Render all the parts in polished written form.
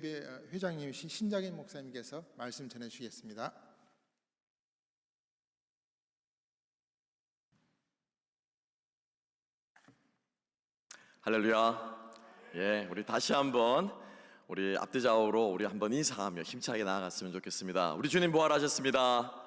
회장님이신 신장인 목사님께서 말씀 전해주시겠습니다. 할렐루야. 우리 다시 한번 우리 앞뒤 좌우로 우리 한번 인사하며 힘차게 나아갔으면 좋겠습니다. 우리 주님 부활하셨습니다.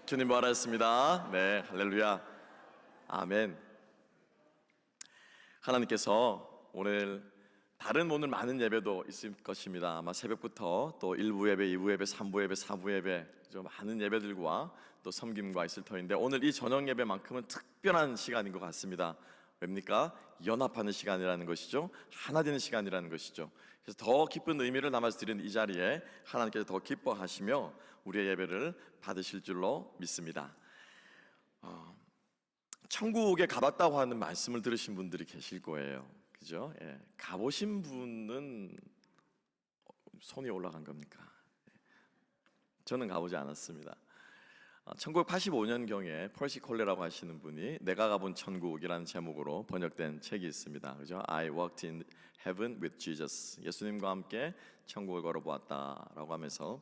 주님 부활하셨습니다. 네, 할렐루야. 아멘. 하나님께서 오늘 많은 예배도 있을 것입니다. 아마 새벽부터 또 1부 예배, 2부 예배, 3부 예배, 4부 예배 좀 많은 예배들과 또 섬김과 있을 터인데 오늘 이 저녁 예배만큼은 특별한 시간인 것 같습니다. 왜입니까? 연합하는 시간이라는 것이죠. 하나 되는 시간이라는 것이죠. 그래서 더 깊은 의미를 담아서 드리는 이 자리에 하나님께서 더 기뻐하시며 우리의 예배를 받으실 줄로 믿습니다. 천국에 가봤다고 하는 말씀을 들으신 분들이 계실 거예요. 그죠? 가보신 분은 손이 올라간 겁니까? 저는 가보지 않았습니다. 1985년경에 펄시 콜레라고 하시는 분이 내가 가본 천국이라는 제목으로 번역된 책이 있습니다. 그죠? I walked in heaven with Jesus. 예수님과 함께 천국을 걸어보았다라고 하면서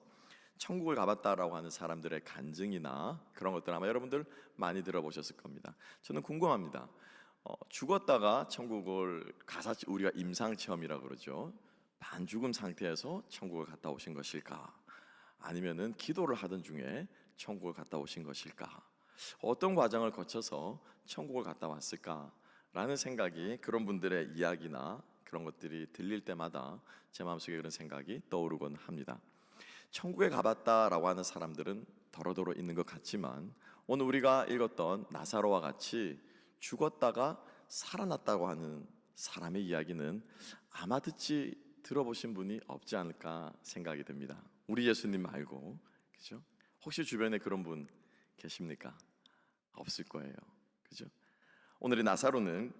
천국을 가봤다라고 하는 사람들의 간증이나 그런 것들 아마 여러분들 많이 들어보셨을 겁니다. 저는 궁금합니다. 죽었다가 천국을 가서 우리가 임상체험이라고 그러죠. 반죽음 상태에서 천국을 갔다 오신 것일까? 아니면은 기도를 하던 중에 천국을 갔다 오신 것일까? 어떤 과정을 거쳐서 천국을 갔다 왔을까? 라는 생각이 그런 분들의 이야기나 그런 것들이 들릴 때마다 제 마음속에 그런 생각이 떠오르곤 합니다. 천국에 가봤다라고 하는 사람들은 더러더러 있는 것 같지만 오늘 우리가 읽었던 나사로와 같이 죽었다가 살아났다고 하는 사람의 이야기는 아마 들어보신 분이 없지 않을까 생각이 됩니다. 우리 예수님 말고, 그죠? 혹시 주변에 그런 분 계십니까? 없을 거예요, 그죠? 오늘의 나사로는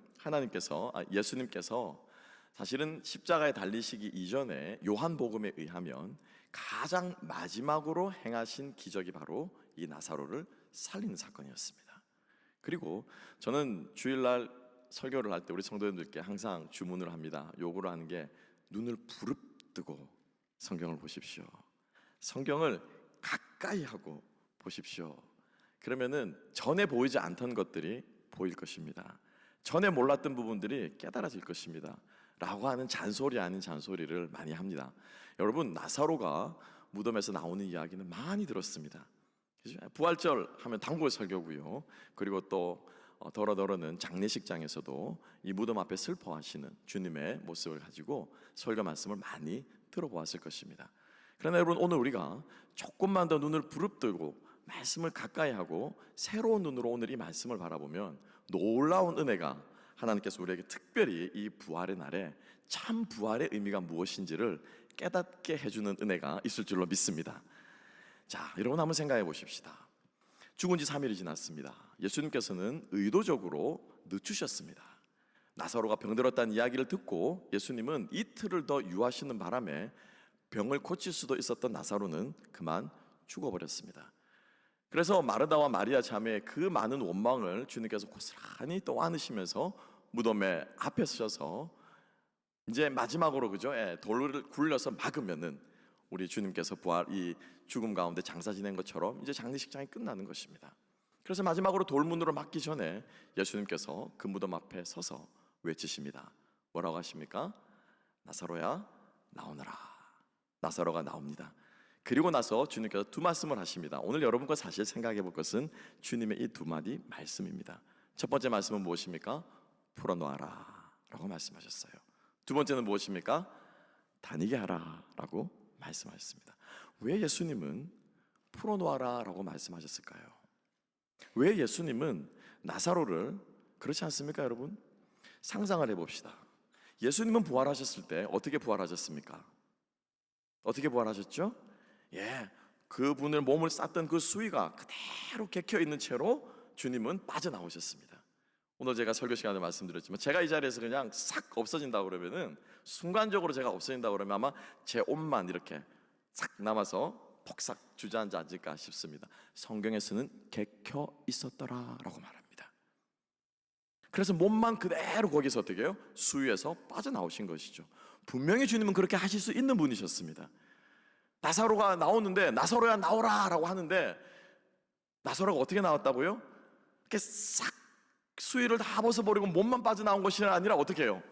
예수님께서 사실은 십자가에 달리시기 이전에 요한복음에 의하면 가장 마지막으로 행하신 기적이 바로 이 나사로를 살리는 사건이었습니다. 그리고 저는 주일날 설교를 할 때 우리 성도님들께 항상 주문을 합니다. 요구를 하는 게 눈을 부릅뜨고 성경을 보십시오. 성경을 가까이 하고 보십시오. 그러면은 전에 보이지 않던 것들이 보일 것입니다. 전에 몰랐던 부분들이 깨달아질 것입니다. 라고 하는 잔소리 아닌 잔소리를 많이 합니다. 여러분, 나사로가 무덤에서 나오는 이야기는 많이 들었습니다. 부활절 하면 단골 설교고요. 그리고 또 더러더러는 장례식장에서도 이 무덤 앞에 슬퍼하시는 주님의 모습을 가지고 설교 말씀을 많이 들어보았을 것입니다. 그러나 여러분, 오늘 우리가 조금만 더 눈을 부릅뜨고 말씀을 가까이 하고 새로운 눈으로 오늘 이 말씀을 바라보면 놀라운 은혜가 하나님께서 우리에게 특별히 이 부활의 날에 참 부활의 의미가 무엇인지를 깨닫게 해주는 은혜가 있을 줄로 믿습니다. 자, 여러분 한번 생각해 보십시다. 죽은 지 3일이 지났습니다. 예수님께서는 의도적으로 늦추셨습니다. 나사로가 병들었다는 이야기를 듣고 예수님은 이틀을 더 유하시는 바람에 병을 고칠 수도 있었던 나사로는 그만 죽어버렸습니다. 그래서 마르다와 마리아 자매의 그 많은 원망을 주님께서 고스란히 또 안으시면서 무덤에 앞에 서셔서 이제 마지막으로 돌을 굴려서 막으면은 우리 주님께서 이 죽음 가운데 장사 지낸 것처럼 이제 장례식장이 끝나는 것입니다. 그래서 마지막으로 돌문으로 막기 전에 예수님께서 그 무덤 앞에 서서 외치십니다. 뭐라고 하십니까? 나사로야, 나오너라. 나사로가 나옵니다. 그리고 나서 주님께서 두 말씀을 하십니다. 오늘 여러분과 사실 생각해 볼 것은 주님의 이 두 마디 말씀입니다. 첫 번째 말씀은 무엇입니까? 풀어놓아라 라고 말씀하셨어요. 두 번째는 무엇입니까? 다니게 하라 라고 말씀하셨습니다. 왜 예수님은 풀어놓아라 라고 말씀하셨을까요? 왜 예수님은 나사로를, 그렇지 않습니까 여러분? 상상을 해봅시다. 예수님은 부활하셨을 때 어떻게 부활하셨습니까? 어떻게 부활하셨죠? 그분을 몸을 쌌던 그 수위가 그대로 객혀있는 채로 주님은 빠져나오셨습니다. 오늘 제가 설교 시간에 말씀드렸지만 제가 이 자리에서 그냥 싹 없어진다고 그러면은 순간적으로 제가 없어진다고 그러면 아마 제 옷만 이렇게 싹 남아서 폭삭 주저앉아 앉을까 싶습니다. 성경에서는 객혀 있었더라 라고 말합니다. 그래서 몸만 그대로 거기서 어떻게 해요? 수위에서 빠져나오신 것이죠. 분명히 주님은 그렇게 하실 수 있는 분이셨습니다. 나사로가 나오는데 나사로야 나오라 라고 하는데 나사로가 어떻게 나왔다고요? 이렇게 싹 수의를 다 벗어버리고 몸만 빠져나온 것이 아니라 어떻게 해요?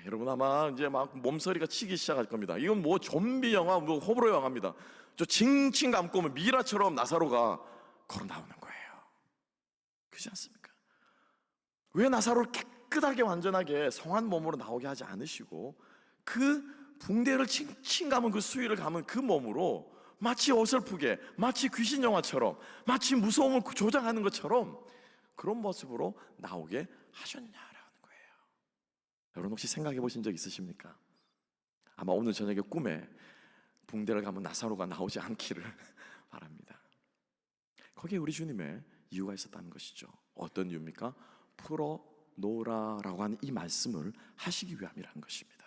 여러분 아마 이제 막 몸서리가 치기 시작할 겁니다. 이건 뭐 좀비 영화, 뭐 호불호 영화입니다. 저 칭칭 감고 미라처럼 나사로가 걸어 나오는 거예요. 그렇지 않습니까? 왜 나사로를 깨끗하게 완전하게 성한 몸으로 나오게 하지 않으시고 그 붕대를 칭칭 감은 그 수위를 감은 그 몸으로 마치 어설프게, 마치 귀신 영화처럼, 마치 무서움을 조장하는 것처럼 그런 모습으로 나오게 하셨냐라는 거예요. 여러분 혹시 생각해 보신 적 있으십니까? 아마 오늘 저녁에 꿈에 붕대를 감은 나사로가 나오지 않기를 바랍니다. 거기에 우리 주님의 이유가 있었다는 것이죠. 어떤 이유입니까? 풀어놓으라라고 하는 이 말씀을 하시기 위함이라는 것입니다.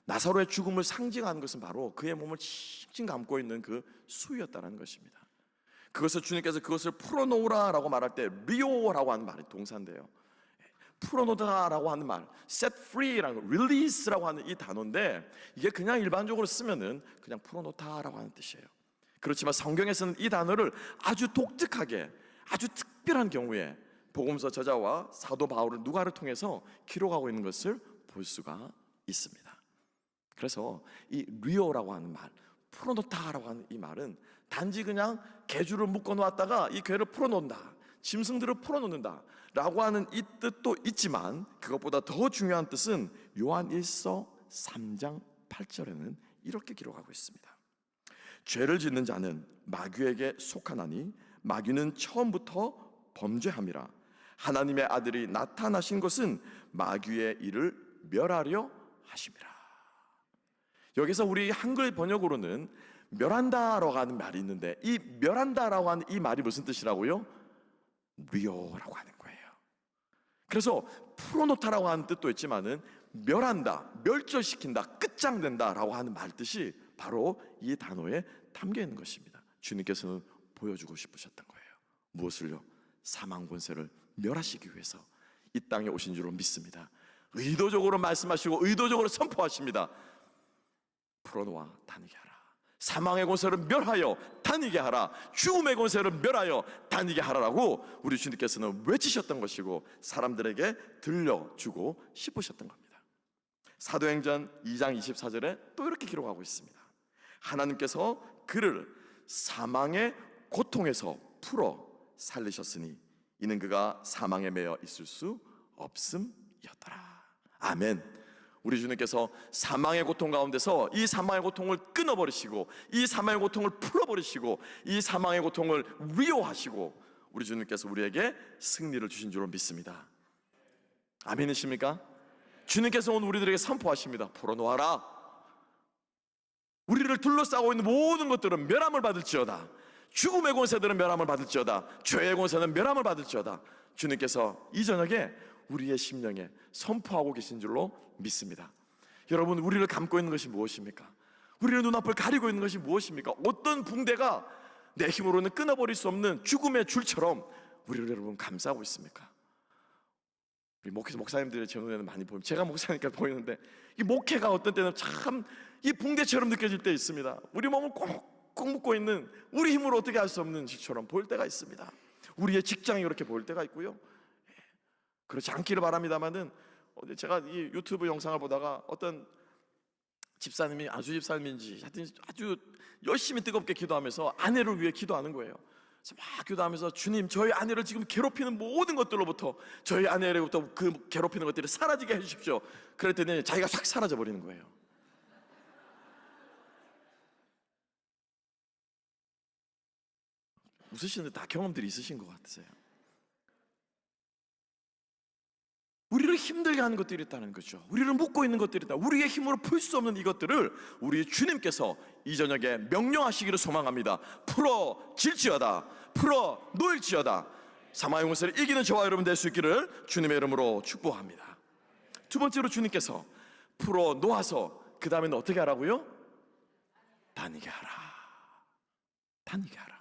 나사로의 죽음을 상징하는 것은 바로 그의 몸을 칭칭 감고 있는 그 수였다는 것입니다. 그것을 주님께서 그것을 풀어놓으라라고 말할 때 리오라고 하는 말이 동사인데요. 풀어놓다라고 하는 말, set free라는 거, release라고 하는 이 단어인데 이게 그냥 일반적으로 쓰면은 그냥 풀어놓다라고 하는 뜻이에요. 그렇지만 성경에서는 이 단어를 아주 독특하게, 아주 특별한 경우에 복음서 저자와 사도 바울은 누가를 통해서 기록하고 있는 것을 볼 수가 있습니다. 그래서 이 리오라고 하는 말, 풀어놓다라고 하는 이 말은 단지 그냥 개주를 묶어 놓았다가 이 개를 풀어놓는다, 짐승들을 풀어놓는다 라고 하는 이 뜻도 있지만 그것보다 더 중요한 뜻은 요한 1서 3장 8절에는 이렇게 기록하고 있습니다. 죄를 짓는 자는 마귀에게 속하나니 마귀는 처음부터 범죄함이라. 하나님의 아들이 나타나신 것은 마귀의 일을 멸하려 하심이라. 여기서 우리 한글 번역으로는 멸한다라고 하는 말이 있는데 이 멸한다라고 하는 이 말이 무슨 뜻이라고요? 리오라고 하는 거예요. 그래서 풀어놓다라고 하는 뜻도 있지만은 멸한다, 멸절시킨다, 끝장낸다라고 하는 말 뜻이 바로 이 단어에 담겨 있는 것입니다. 주님께서는 보여주고 싶으셨던 거예요. 무엇을요? 사망 권세를 멸하시기 위해서 이 땅에 오신 줄로 믿습니다. 의도적으로 말씀하시고 의도적으로 선포하십니다. 풀어놓아 다니게 하라. 사망의 권세를 멸하여 다니게 하라. 죽음의 권세를 멸하여 다니게 하라라고 우리 주님께서는 외치셨던 것이고 사람들에게 들려주고 싶으셨던 겁니다. 사도행전 2장 24절에 또 이렇게 기록하고 있습니다. 하나님께서 그를 사망의 고통에서 풀어 살리셨으니 이는 그가 사망에 매여 있을 수 없음이었더라. 아멘. 우리 주님께서 사망의 고통 가운데서 이 사망의 고통을 끊어버리시고 이 사망의 고통을 풀어버리시고 이 사망의 고통을 위로하시고 우리 주님께서 우리에게 승리를 주신 줄로 믿습니다. 아멘이십니까? 주님께서 오늘 우리들에게 선포하십니다. 풀어놓아라. 우리를 둘러싸고 있는 모든 것들은 멸함을 받을지어다. 죽음의 권세들은 멸함을 받을지어다. 죄의 권세는 멸함을 받을지어다. 주님께서 이 저녁에 우리의 심령에 선포하고 계신 줄로 믿습니다. 여러분, 우리를 감고 있는 것이 무엇입니까? 우리의 눈앞을 가리고 있는 것이 무엇입니까? 어떤 붕대가 내 힘으로는 끊어버릴 수 없는 죽음의 줄처럼 우리를 여러분 감싸고 있습니까? 우리 목사님들의 제 눈에는 많이 보이면 제가 목사니까 보이는데 이 목회가 어떤 때는 참 이 붕대처럼 느껴질 때 있습니다. 우리 몸을 꽁꽁 묶고 있는 우리 힘으로 어떻게 할 수 없는 것처럼 보일 때가 있습니다. 우리의 직장이 그렇게 보일 때가 있고요. 그렇지 않기를 바랍니다만은 제가 이 유튜브 영상을 보다가 어떤 집사님이 아주 집사님인지 하여튼 아주 열심히 뜨겁게 기도하면서 아내를 위해 기도하는 거예요. 그래서 막 기도하면서 주님 저희 아내를 지금 괴롭히는 모든 것들로부터 저희 아내로부터 그 괴롭히는 것들이 사라지게 해주십시오. 그랬더니 자기가 싹 사라져 버리는 거예요. 웃으시는데 다 경험들이 있으신 것 같으세요. 우리를 힘들게 하는 것들이 있다는 거죠. 우리를 묶고 있는 것들이 있다. 우리의 힘으로 풀 수 없는 이것들을 우리 주님께서 이 저녁에 명령하시기를 소망합니다. 풀어질지어다. 풀어놓을지어다. 사망의 권세를 이기는 저와 여러분 될 수 있기를 주님의 이름으로 축복합니다. 두 번째로 주님께서 풀어놓아서 그 다음에는 어떻게 하라고요? 다니게 하라. 다니게 하라.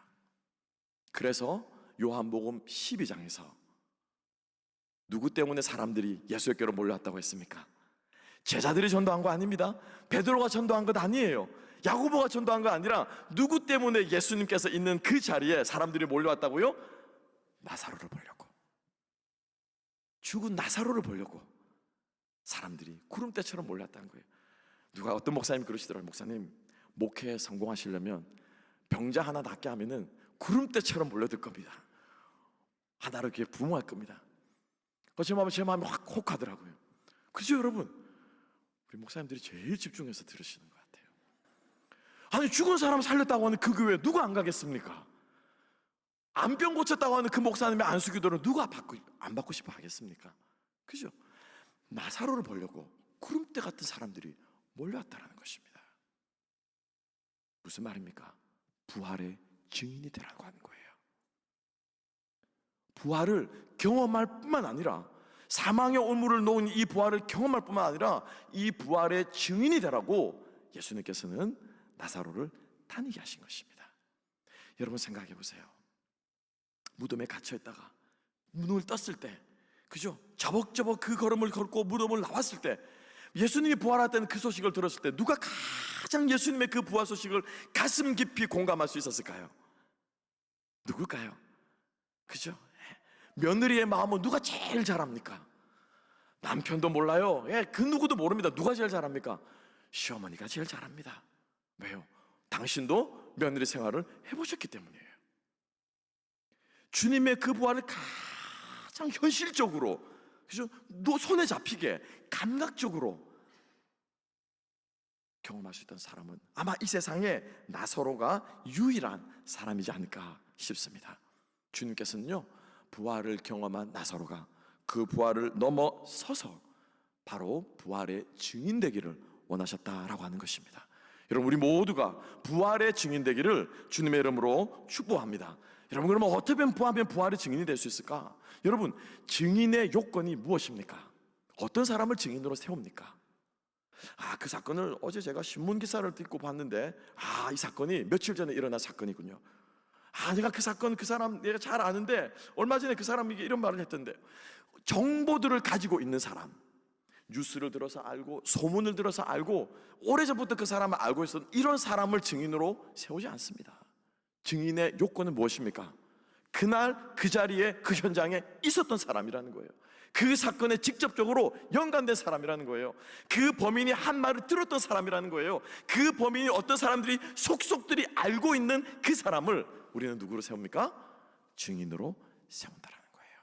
그래서 요한복음 12장에서 누구 때문에 사람들이 예수께로 몰려왔다고 했습니까? 제자들이 전도한 거 아닙니다. 베드로가 전도한 것 아니에요. 야고보가 전도한 거 아니라 누구 때문에 예수님께서 있는 그 자리에 사람들이 몰려왔다고요? 나사로를 보려고. 죽은 나사로를 보려고 사람들이 구름대처럼 몰려왔다는 거예요. 누가 어떤 목사님이 그러시더라고요. 목사님, 목회에 성공하시려면 병자 하나 낫게 하면은 구름대처럼 몰려들 겁니다. 하나로 이렇게 부흥할 겁니다. 제 마음이 확 혹하더라고요. 그죠, 여러분? 우리 목사님들이 제일 집중해서 들으시는 것 같아요. 아니, 죽은 사람 살렸다고 하는 그 교회 누가 안 가겠습니까? 암병 고쳤다고 하는 그 목사님의 안수기도를 누가 안 받고 싶어 하겠습니까? 그죠? 나사로를 보려고 구름대 같은 사람들이 몰려왔다는 것입니다. 무슨 말입니까? 부활의 증인이 되라고 하는 거예요. 부활을 경험할 뿐만 아니라, 사망의 올무를 놓은 이 부활을 경험할 뿐만 아니라 이 부활의 증인이 되라고 예수님께서는 나사로를 다니게 하신 것입니다. 여러분 생각해 보세요. 무덤에 갇혀 있다가 눈을 떴을 때, 그죠? 저벅저벅 그 걸음을 걷고 무덤을 나왔을 때, 예수님이 부활했다는 그 소식을 들었을 때 누가 가장 예수님의 그 부활 소식을 가슴 깊이 공감할 수 있었을까요? 누굴까요? 그죠? 며느리의 마음은 누가 제일 잘 압니까? 남편도 몰라요. 그 누구도 모릅니다. 누가 제일 잘 압니까? 시어머니가 제일 잘 압니다. 왜요? 당신도 며느리 생활을 해보셨기 때문이에요. 주님의 그 부활을 가장 현실적으로, 그죠? 손에 잡히게 감각적으로 경험할 수 있던 사람은 아마 이 세상에 나사로가 유일한 사람이지 않을까 싶습니다. 주님께서는요, 부활을 경험한 나사로가 그 부활을 넘어서서 바로 부활의 증인 되기를 원하셨다라고 하는 것입니다. 여러분, 우리 모두가 부활의 증인 되기를 주님의 이름으로 축복합니다. 여러분, 그러면 어떻게 하면 부활의 증인이 될 수 있을까? 여러분, 증인의 요건이 무엇입니까? 어떤 사람을 증인으로 세웁니까? 그 사건을 어제 제가 신문 기사를 듣고 봤는데, 이 사건이 며칠 전에 일어난 사건이군요. 내가 그 사건, 그 사람 내가 잘 아는데 얼마 전에 그 사람이 이런 말을 했던데, 정보들을 가지고 있는 사람, 뉴스를 들어서 알고 소문을 들어서 알고 오래전부터 그 사람을 알고 있었던 이런 사람을 증인으로 세우지 않습니다. 증인의 요건은 무엇입니까? 그날 그 자리에 그 현장에 있었던 사람이라는 거예요. 그 사건에 직접적으로 연관된 사람이라는 거예요. 그 범인이 한 말을 들었던 사람이라는 거예요. 그 범인이 어떤 사람들이 속속들이 알고 있는 그 사람을 우리는 누구로 세웁니까? 증인으로 세운다라는 거예요.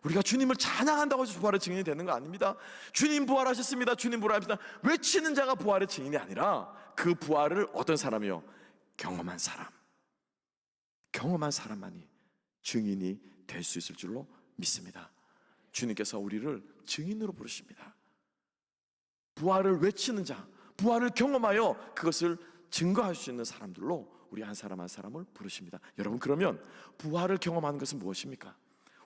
우리가 주님을 찬양한다고 해서 부활의 증인이 되는 거 아닙니다. 주님 부활하셨습니다, 주님 부활하셨습니다 외치는 자가 부활의 증인이 아니라 그 부활을 어떤 사람이요? 경험한 사람만이 증인이 될 수 있을 줄로 믿습니다. 주님께서 우리를 증인으로 부르십니다. 부활을 외치는 자, 부활을 경험하여 그것을 증거할 수 있는 사람들로 우리 한 사람 한 사람을 부르십니다. 여러분, 그러면 부활을 경험하는 것은 무엇입니까?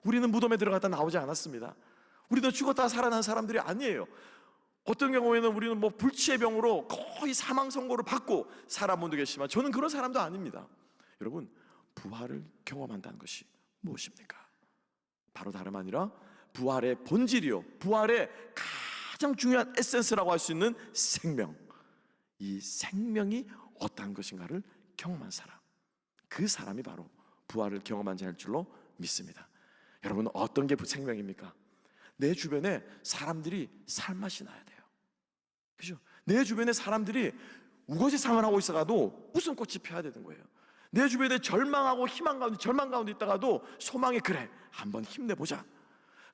우리는 무덤에 들어갔다 나오지 않았습니다. 우리는 죽었다 살아난 사람들이 아니에요. 어떤 경우에는 우리는 불치의 병으로 거의 사망 선고를 받고 살아온 분도 계시지만 저는 그런 사람도 아닙니다. 여러분, 부활을 경험한다는 것이 무엇입니까? 바로 다름 아니라 부활의 본질이요, 부활의 가장 중요한 에센스라고 할 수 있는 생명, 이 생명이 어떠한 것인가를 경험한 사람, 그 사람이 바로 부활을 경험한 자일 줄로 믿습니다. 여러분, 어떤 게 생명입니까? 내 주변에 사람들이 살맛이 나야 돼요. 그죠? 내 주변에 사람들이 우거지상을 하고 있어가도 웃음꽃이 펴야 되는 거예요. 내 주변에 절망하고 절망 가운데 있다가도 소망에, 그래, 한번 힘내보자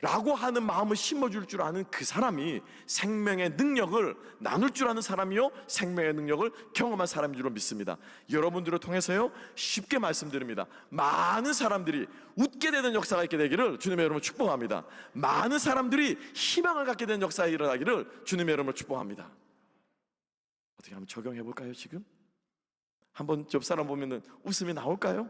라고 하는 마음을 심어줄 줄 아는 그 사람이 생명의 능력을 나눌 줄 아는 사람이요, 생명의 능력을 경험한 사람인 줄로 믿습니다. 여러분들을 통해서요, 쉽게 말씀드립니다. 많은 사람들이 웃게 되는 역사가 있게 되기를 주님의 이름으로 축복합니다. 많은 사람들이 희망을 갖게 되는 역사가 일어나기를 주님의 이름으로 축복합니다. 어떻게 한번 적용해 볼까요? 지금 한번 옆 사람 보면은 웃음이 나올까요?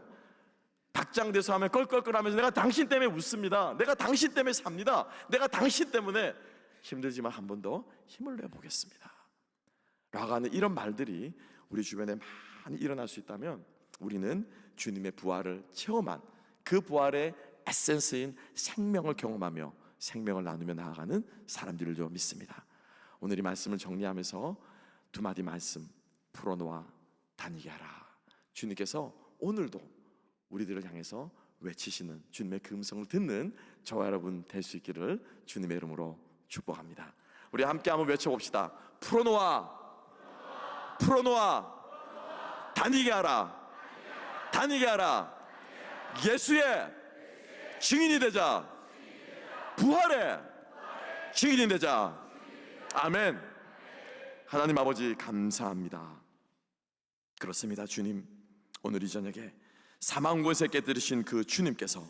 닭장대소 하면 껄껄껄하면서 내가 당신 때문에 웃습니다, 내가 당신 때문에 삽니다, 내가 당신 때문에 힘들지만 한 번 더 힘을 내보겠습니다 라고 하는 이런 말들이 우리 주변에 많이 일어날 수 있다면 우리는 주님의 부활을 체험한 그 부활의 에센스인 생명을 경험하며 생명을 나누며 나아가는 사람들을 좀 믿습니다. 오늘 이 말씀을 정리하면서 두 마디 말씀 풀어놓아 다니게 하라. 주님께서 오늘도 우리들을 향해서 외치시는 주님의 그 음성을 듣는 저와 여러분 될 수 있기를 주님의 이름으로 축복합니다. 우리 함께 한번 외쳐봅시다. 풀어놓아, 풀어놓아, 다니게 하라, 다니게 하라. 예수의 증인이 되자, 부활의 증인이 되자. 아멘. 하나님 아버지 감사합니다. 그렇습니다. 주님, 오늘 이 저녁에 사망 권세 깨뜨리신 그 주님께서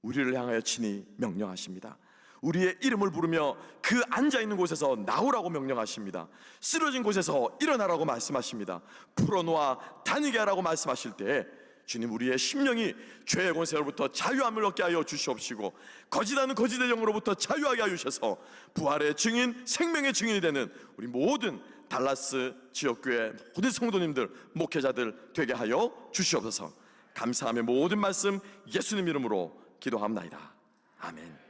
우리를 향하여 친히 명령하십니다. 우리의 이름을 부르며 그 앉아있는 곳에서 나오라고 명령하십니다. 쓰러진 곳에서 일어나라고 말씀하십니다. 풀어놓아 다니게 하라고 말씀하실 때 주님, 우리의 심령이 죄의 권세로부터 자유함을 얻게 하여 주시옵시고 거짓하는 거짓의 영으로부터 자유하게 하여 주셔서 부활의 증인, 생명의 증인이 되는 우리 모든 달라스 지역교회 모든 성도님들, 목회자들 되게 하여 주시옵소서. 감사하며 모든 말씀 예수님 이름으로 기도합나이다. 아멘.